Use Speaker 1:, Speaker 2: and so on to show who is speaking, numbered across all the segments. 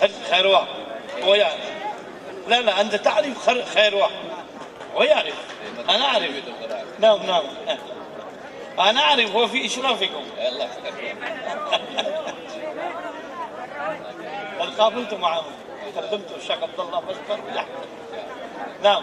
Speaker 1: خيروة ويعرف. لا لا أنت تعرف خيروة ويعرف. أنا أعرف. نعم نعم أنا أعرف هو في إشرافكم. الله قد قابلت معه قدمت الشيخ عبد الله مشكر نعم.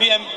Speaker 1: PMP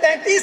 Speaker 2: 33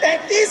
Speaker 2: 33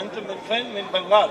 Speaker 1: أنتم من فين؟ من بنغال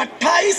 Speaker 2: 28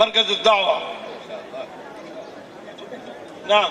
Speaker 1: مركز الدعوة نعم।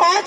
Speaker 2: 5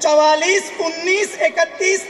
Speaker 2: 44, 19, 31,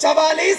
Speaker 2: 44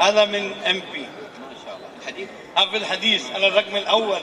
Speaker 1: هذا من MP حافظ حديث على الرقم الأول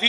Speaker 1: في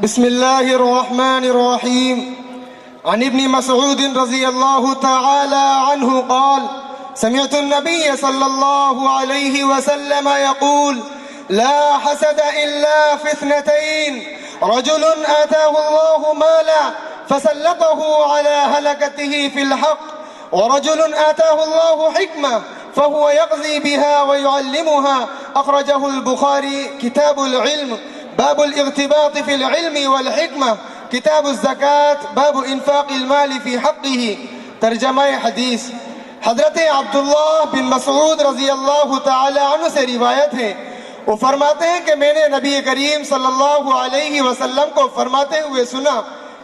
Speaker 3: بسم الله الرحمن الرحيم عن ابن مسعود رضي الله تعالى عنه قال سمعت النبي صلى الله عليه وسلم يقول لا حسد إلا في 2: رجل آتاه الله مالا فسلطه على هلكته في الحق، ورجل آتاه الله حكمة فهو يقضي بها ويعلمها. أخرجه البخاري. كتاب العلم باب الاغتباط في العلم والحكمة. کتاب الزکوٰۃ باب انفاق المال فی حقه. ترجمہ حدیث حضرت عبداللہ بن مسعود رضی اللہ تعالی عنہ سے روایت ہے، وہ فرماتے ہیں کہ میں نے نبی کریم صلی اللہ علیہ وسلم کو فرماتے ہوئے سنا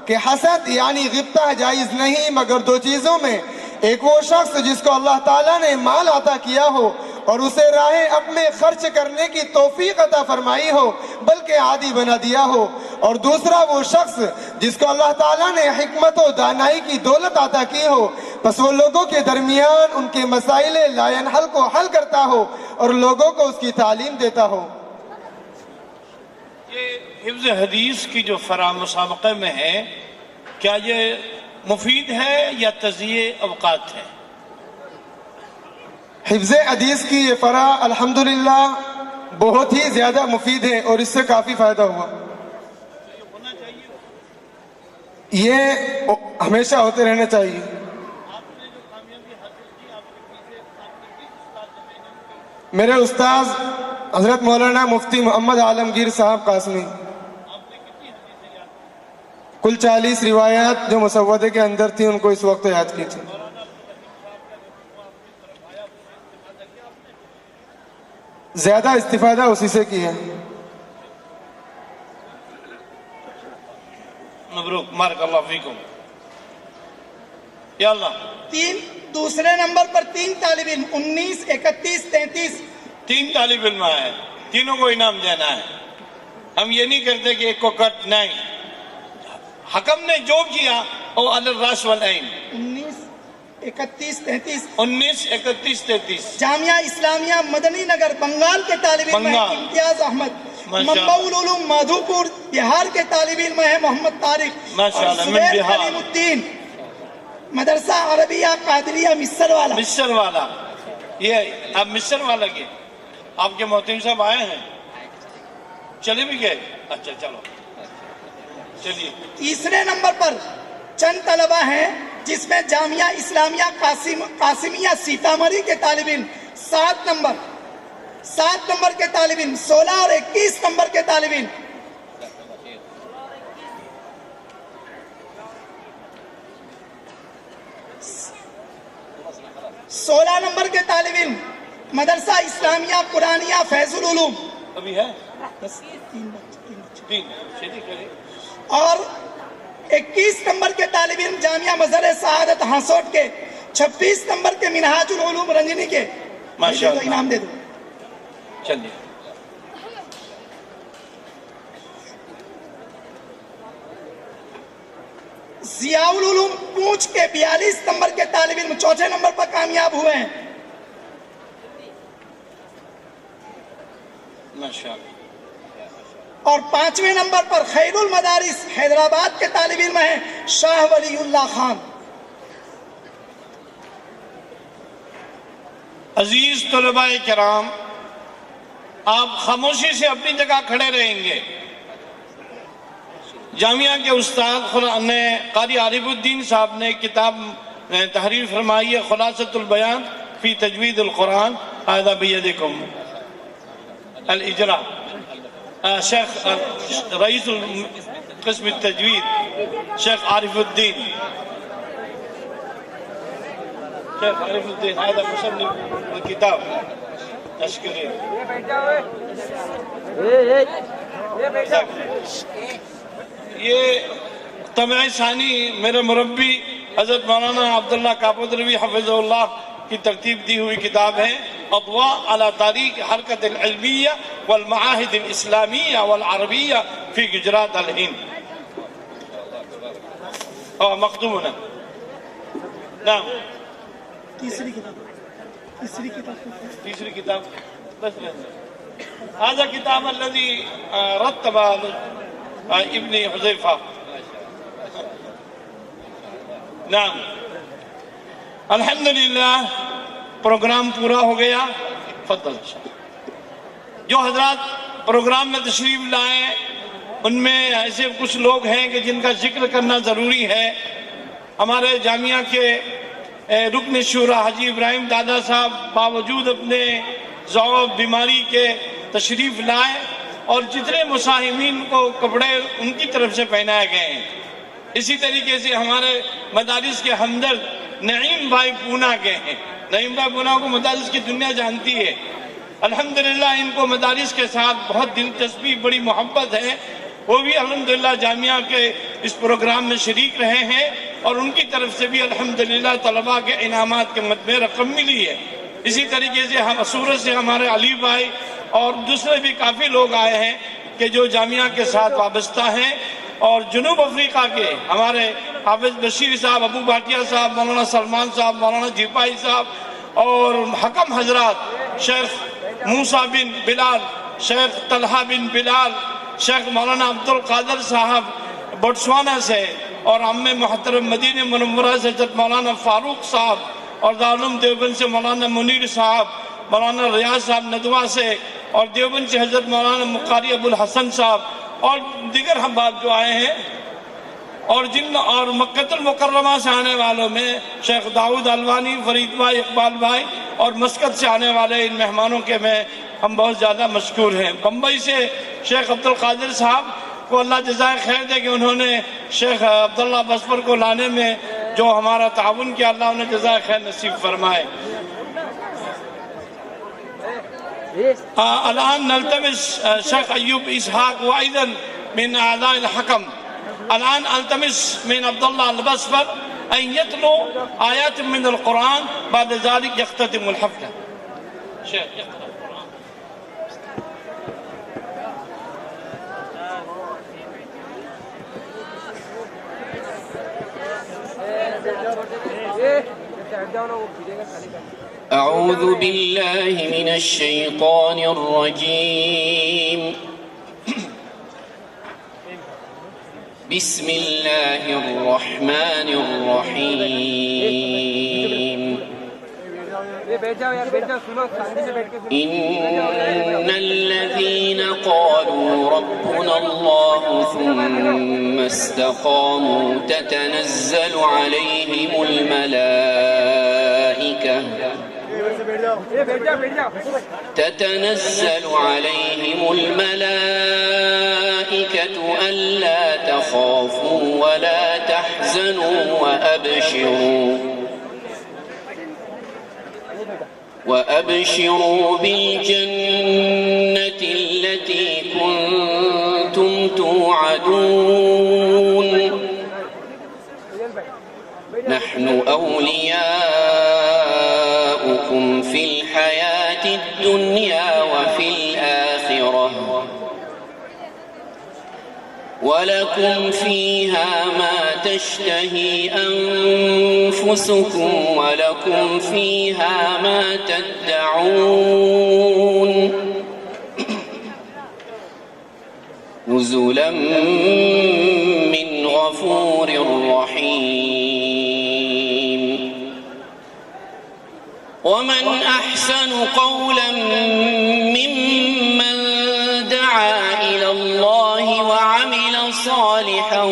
Speaker 3: کہ حسد یعنی غبطہ جائز نہیں مگر 2 چیزوں میں، ایک وہ شخص جس کو اللہ تعالیٰ نے مال عطا کیا ہو اور اسے راہ حق میں خرچ کرنے کی توفیق عطا فرمائی ہو بلکہ عادی بنا دیا ہو، اور دوسرا وہ شخص جس کو اللہ تعالیٰ نے حکمت و دانائی کی دولت عطا کی ہو، پس وہ لوگوں کے درمیان ان کے مسائل لا ينحل کو حل کرتا ہو اور لوگوں کو اس کی تعلیم دیتا ہو۔
Speaker 1: یہ حفظ حدیث کی جو فرا مسابقے میں ہے، کیا یہ مفید ہے یا تضییع اوقات ہے؟
Speaker 3: حفظ حدیث کی یہ فرا الحمدللہ بہت ہی زیادہ مفید ہے اور اس سے کافی فائدہ ہوا۔ یہ ہمیشہ ہوتے رہنا چاہیے۔ میرے استاذ حضرت مولانا مفتی محمد عالمگیر صاحب قاسمی، کل 40 روایات جو مسودے کے اندر تھی ان کو اس وقت یاد کی تھی۔ زیادہ استفادہ اسی سے کی ہے۔
Speaker 1: مبروک بارک اللہ فیکم. یا اللہ.
Speaker 2: دوسرے نمبر پر 3 طالب علم 19 31 33.
Speaker 1: 3 طالب علم آئے, تینوں کو انعام دینا ہے. ہم یہ نہیں کرتے کہ ایک کو کٹ, نہیں. حکم نے جو کیا وہ علی الراس والعین.
Speaker 2: 19 31 33.
Speaker 1: 19 31 33.
Speaker 2: جامعہ اسلامیہ مدنی نگر بنگال کے طالب علم ہیں
Speaker 1: بنگال.
Speaker 2: امتیاز احمد. منبع العلوم مادھوپور بہار کے طالب علم ہیں محمد طارق.
Speaker 1: ماشاءاللہ,
Speaker 2: اور
Speaker 1: من
Speaker 2: زبیر
Speaker 1: بہار.
Speaker 2: کلیم الدین مدرسہ عربیہ قادریہ مصر والا.
Speaker 1: مصر والا. یہ اب مصر والا کے آپ کے محترم صاحب آئے ہیں, چلے بھی گئے. اچھا چلو چلیے.
Speaker 2: تیسرے نمبر پر چند طلبہ ہیں جس میں جامعہ اسلامیہ قاسمیہ سیتامڑھی کے طالب علم 7 نمبر کے طالب علم 16 اور 21 نمبر کے طالب علم. سولہ نمبر کے طالب علم مدرسہ اسلامیہ قرآنیہ فیض العلوم.
Speaker 1: ابھی ہے
Speaker 2: بس 3 اور 21 نمبر کے طالب علم جامعہ مظہر سعادت ہاسوٹ کے. 26 نمبر کے منہاج العلوم رنجنی کے.
Speaker 1: ماشاءاللہ,
Speaker 2: انعام دے دو.
Speaker 1: چلیے.
Speaker 2: ضیاء العلوم پونچھ کے 42 نمبر کے طالب علم چوتھے نمبر پر کامیاب ہوئے ہیں.
Speaker 1: ماشاءاللہ.
Speaker 2: اور 5ویں نمبر پر خیر المدارس حیدرآباد کے طالب علم ہیں شاہ ولی اللہ خان.
Speaker 1: عزیز طلباء کرام, آپ خاموشی سے اپنی جگہ کھڑے رہیں گے. جامعہ کے استاد نے قاری عارف الدین صاحب نے کتاب تحریر فرمائی ہے خلاصۃ البیان فی تجوید القرآن, هذا بیدکم الاجراء. شیخ رئیس قسم التجوید شیخ عارف الدین, شیخ عارف الدین هذا مصنف الكتاب. تشکری. یہ طبع ثانی میرے مربی حضرت مولانا عبداللہ کاپودروی حفظہ اللہ کی ترتیب دی ہوئی کتاب ہے اضواء علی تاریخ حرکت العلمیہ والمعاہد الاسلامیہ والعربیہ فی گجرات الہند. مختومنا. نعم.
Speaker 2: تیسری
Speaker 1: کتاب بس. هذا کتاب الذي رتب ابن حذیفہ. نعم. الحمدللہ پروگرام پورا ہو گیا. فضل. جو حضرات پروگرام میں تشریف لائے ان میں ایسے کچھ لوگ ہیں کہ جن کا ذکر کرنا ضروری ہے. ہمارے جامعہ کے رکن شورا حاجی ابراہیم دادا صاحب باوجود اپنے ذوق بیماری کے تشریف لائے اور جتنے مساہمین کو کپڑے ان کی طرف سے پہنائے گئے ہیں. اسی طریقے سے ہمارے مدارس کے ہمدرد نعیم بھائی پونا کے ہیں. نعیم بھائی پونا کو مدارس کی دنیا جانتی ہے. الحمدللہ ان کو مدارس کے ساتھ بہت دلچسپی بڑی محبت ہے. وہ بھی الحمدللہ جامعہ کے اس پروگرام میں شریک رہے ہیں اور ان کی طرف سے بھی الحمدللہ طلباء کے انعامات کے مد میں رقم ملی ہے. اسی طریقے سے سورت سے ہمارے علی بھائی اور دوسرے بھی کافی لوگ آئے ہیں کہ جو جامعہ کے ساتھ وابستہ ہیں. اور جنوب افریقہ کے ہمارے حافظ بشیر صاحب, ابو بھاٹیہ صاحب, مولانا سلمان صاحب, مولانا جیپائی صاحب اور حکم حضرات شیخ موسیٰ بن بلال, شیخ طلحہ بن بلال, شیخ مولانا عبدالقادر صاحب بوٹسوانا سے, اور عم محترم مدینہ منورہ سے حضرت مولانا فاروق صاحب, اور دارالعلوم دیوبند سے مولانا منیر صاحب, مولانا ریاض صاحب ندوہ سے, اور دیوبند سے حضرت مولانا مقاری ابو الحسن صاحب اور دیگر احباب جو آئے ہیں. اور مکہ المکرمہ سے آنے والوں میں شیخ داؤد الوانی, فرید بھائی, اقبال بھائی اور مسقط سے آنے والے ان مہمانوں کے میں ہم بہت زیادہ مشکور ہیں. بمبئی سے شیخ عبدالقادر صاحب کو اللہ جزائے خیر دے کہ انہوں نے شیخ عبداللہ بسپر کو لانے میں جو ہمارا تعاون کیا, اللہ انہیں جزائے خیر نصیب فرمائے. الآن نلتمس شیخ ایوب اسحاق وائدن من اعضاء الحکم الآن ألتمس من عبد الله البصفر أن يتلو آيات من القرآن، بعد ذلك يختتم الحفلة. شيخ يقرأ القرآن.
Speaker 4: أعوذ بالله من الشيطان الرجيم. بسم الله الرحمن الرحيم. إن الذين قالوا ربنا الله ثم استقاموا تتنزل عليهم الملائكة ألا تخافوا ولا تحزنوا وأبشروا بالجنة التي كنتم توعدون. نحن أولياؤكم في الحياة الدنيا وفي الآخرة، ولكم فيها ما تشتهي أنفسكم ولكم فيها ما تدعون. نزلا من غفور رحيم. ومن أحسن قولا ممن دعا إلى الله وعمل صالحا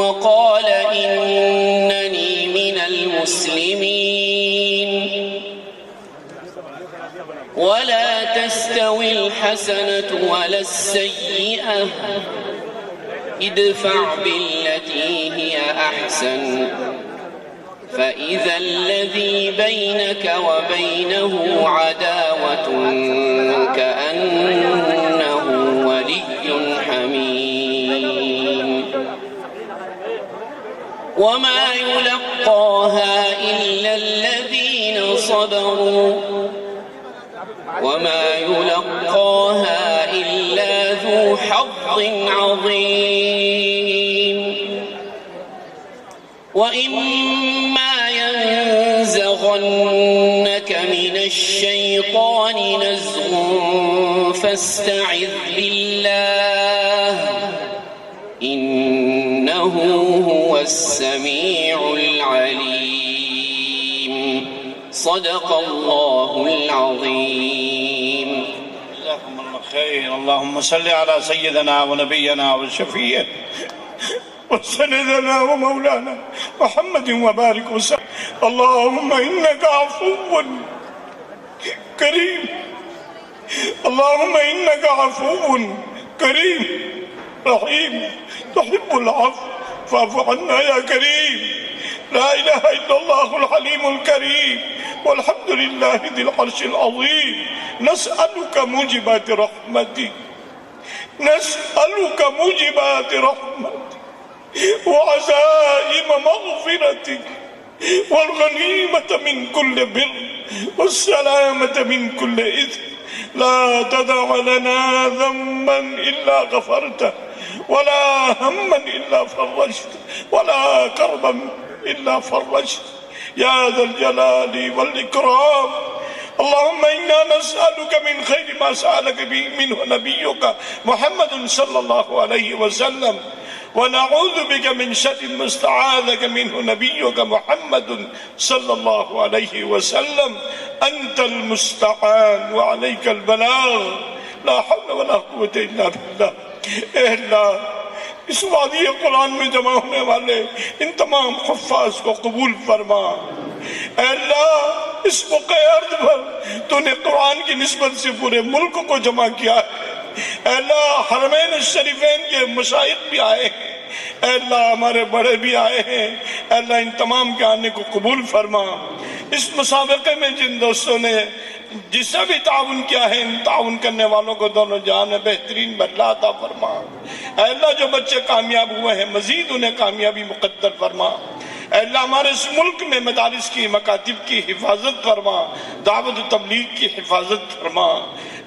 Speaker 4: وقال إنني من المسلمين. ولا تستوي الحسنة ولا السيئة، ادفع بالتي هي أحسن، فإذا الذي بينك وبينه عداوة كأنه ولي حميم. وما يلقاها إلا الذين صبروا وما يلقاها إلا ذو حظ عظيم. وإما ينزغنك من الشيطان نزغ فاستعذ بالله إنه هو السميع العليم. صدق الله العظيم.
Speaker 1: جزاكم الله خير. اللهم صل على سيدنا ونبينا وشفيعنا وسندنا ومولانا محمد وبارك وسلم. اللهم إنك عفو كريم، اللهم إنك عفو كريم رحيم تحب العفو فاعف عنا يا كريم. لا إله إلا الله الحليم الكريم، والحمد لله ذي العرش العظيم. نسألك موجبات رحمتك، نسألك موجبات رحمتك وعزائم مغفرتك والغنيمة من كل بر والسلامة من كل إثم. لا تدع لنا ذنبا إلا غفرته، ولا هما إلا فرجته، ولا كربا إلا فرجته يا ذا الجلال والإكرام. اللهم إنا نسألك من خير ما سألك به منه نبيك محمد صلى الله عليه وسلم، ونعوذ بك من شر ما استعاذك منه نبيك محمد صلى الله عليه وسلم. أنت المستعان وعليك البلاغ، لا حول ولا قوة إلا بالله. اللہ اس وادی قرآن میں جمع ہونے والے ان تمام حفاظ کو قبول فرما. اے اللہ اس موقع ارض پر تو نے قرآن کی نسبت سے پورے ملک کو جمع کیا ہے. اے اللہ حرمین الشریفین کے مشائخ بھی آئے ہیں، اے اللہ ہمارے بڑے بھی آئے ہیں. اے اللہ ان تمام کے آنے کو قبول فرما. اس مسابقے میں جن دوستوں نے جس سے بھی تعاون کیا ہے، ان تعاون کرنے والوں کو دونوں جہان میں بہترین بدلہ عطا فرما۔ اے اللہ جو بچے کامیاب ہوئے ہیں مزید انہیں کامیابی مقدر فرما۔ اے اللہ ہمارے اس ملک میں مدارس کی، مکاتب کی حفاظت فرما، دعوت و تبلیغ کی حفاظت فرما۔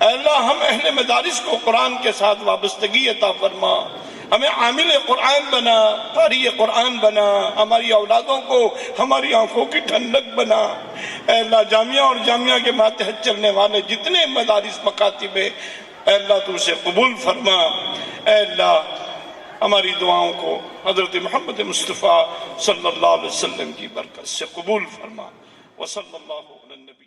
Speaker 1: اے اللہ ہم اہل مدارس کو قرآن کے ساتھ وابستگی عطا فرما، ہمیں عامل قرآن بنا، قاری قرآن بنا، ہماری اولادوں کو ہماری آنکھوں کی ٹھنڈک بنا۔ اے اللہ جامعہ اور جامعہ کے ماتحت چلنے والے جتنے مدارس مکاتب ہیں اے اللہ تو اسے قبول فرما۔ اے اللہ ہماری دعاؤں کو حضرت محمد مصطفیٰ صلی اللہ علیہ وسلم کی برکت سے قبول فرما۔ وصلی اللہ علیہ النبی